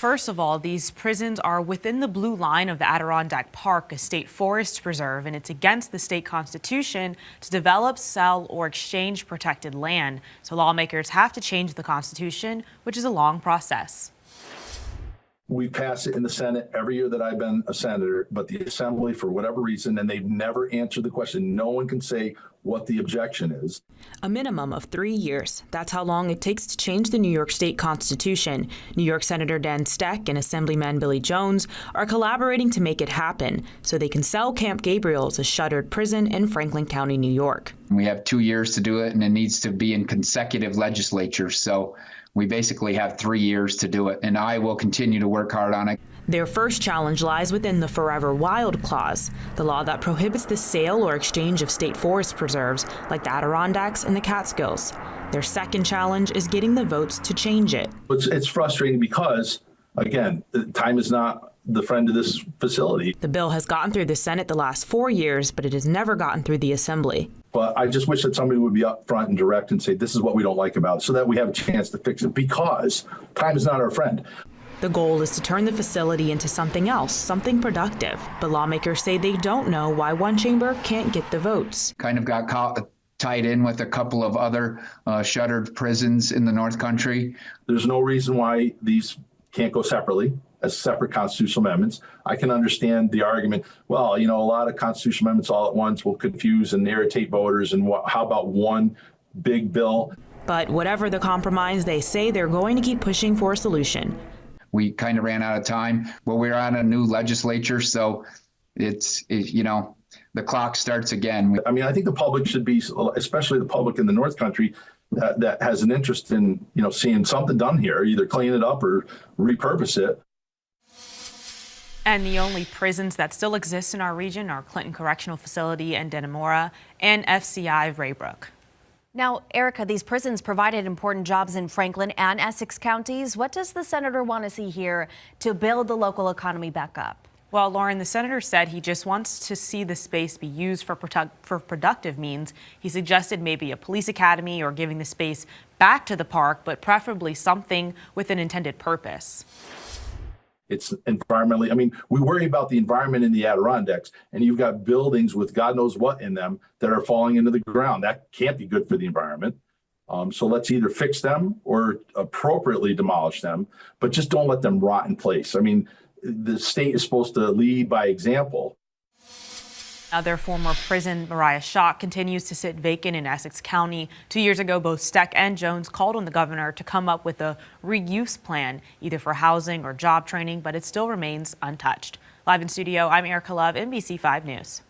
First of all, these prisons are within the blue line of the Adirondack Park, a state forest preserve, and it's against the state constitution to develop, sell, or exchange protected land. So lawmakers have to change the constitution, which is a long process. We pass it in the Senate every year that I've been a senator, but the Assembly, for whatever reason, and they've never answered the question. No one can say what the objection is. A minimum of 3 years. That's how long it takes to change the New York State Constitution. New York Senator Dan Steck and Assemblyman Billy Jones are collaborating to make it happen so they can sell Camp Gabriel as a shuttered prison in Franklin County, New York. We have 2 years to do it, and it needs to be in consecutive legislatures. So we basically have 3 years to do it, and I will continue to work hard on it. Their first challenge lies within the Forever Wild Clause, the law that prohibits the sale or exchange of state forest preserves like the Adirondacks and the Catskills. Their second challenge is getting the votes to change it. It's frustrating because, again, time is not the friend of this facility. The bill has gotten through the Senate the last 4 years, but it has never gotten through the Assembly. But I just wish that somebody would be upfront and direct and say, this is what we don't like about it, so that we have a chance to fix it, because time is not our friend. The goal is to turn the facility into something else, something productive. But lawmakers say they don't know why one chamber can't get the votes. Kind of got tied in with a couple of other shuttered prisons in the North Country. There's no reason why these can't go separately as separate constitutional amendments. I can understand the argument, well, a lot of constitutional amendments all at once will confuse and irritate voters, and how about one big bill? But whatever the compromise, they say they're going to keep pushing for a solution. We kind of ran out of time, but we're on a new legislature, so the clock starts again. I think the public should be, especially the public in the North Country, that has an interest in, seeing something done here, either clean it up or repurpose it. And the only prisons that still exist in our region are Clinton Correctional Facility in Dannemora and FCI Raybrook. Now, Erica, these prisons provided important jobs in Franklin and Essex counties. What does the senator want to see here to build the local economy back up? Well, Lauren, the senator said he just wants to see the space be used for productive means. He suggested maybe a police academy or giving the space back to the park, but preferably something with an intended purpose. It's environmentally, we worry about the environment in the Adirondacks, and you've got buildings with God knows what in them that are falling into the ground. That can't be good for the environment. So let's either fix them or appropriately demolish them, but just don't let them rot in place. The state is supposed to lead by example. Their former prison, Mariah Schock, continues to sit vacant in Essex County. 2 years ago, both Steck and Jones called on the governor to come up with a reuse plan, either for housing or job training, but it still remains untouched. Live in studio, I'm Erica Love, NBC5 News.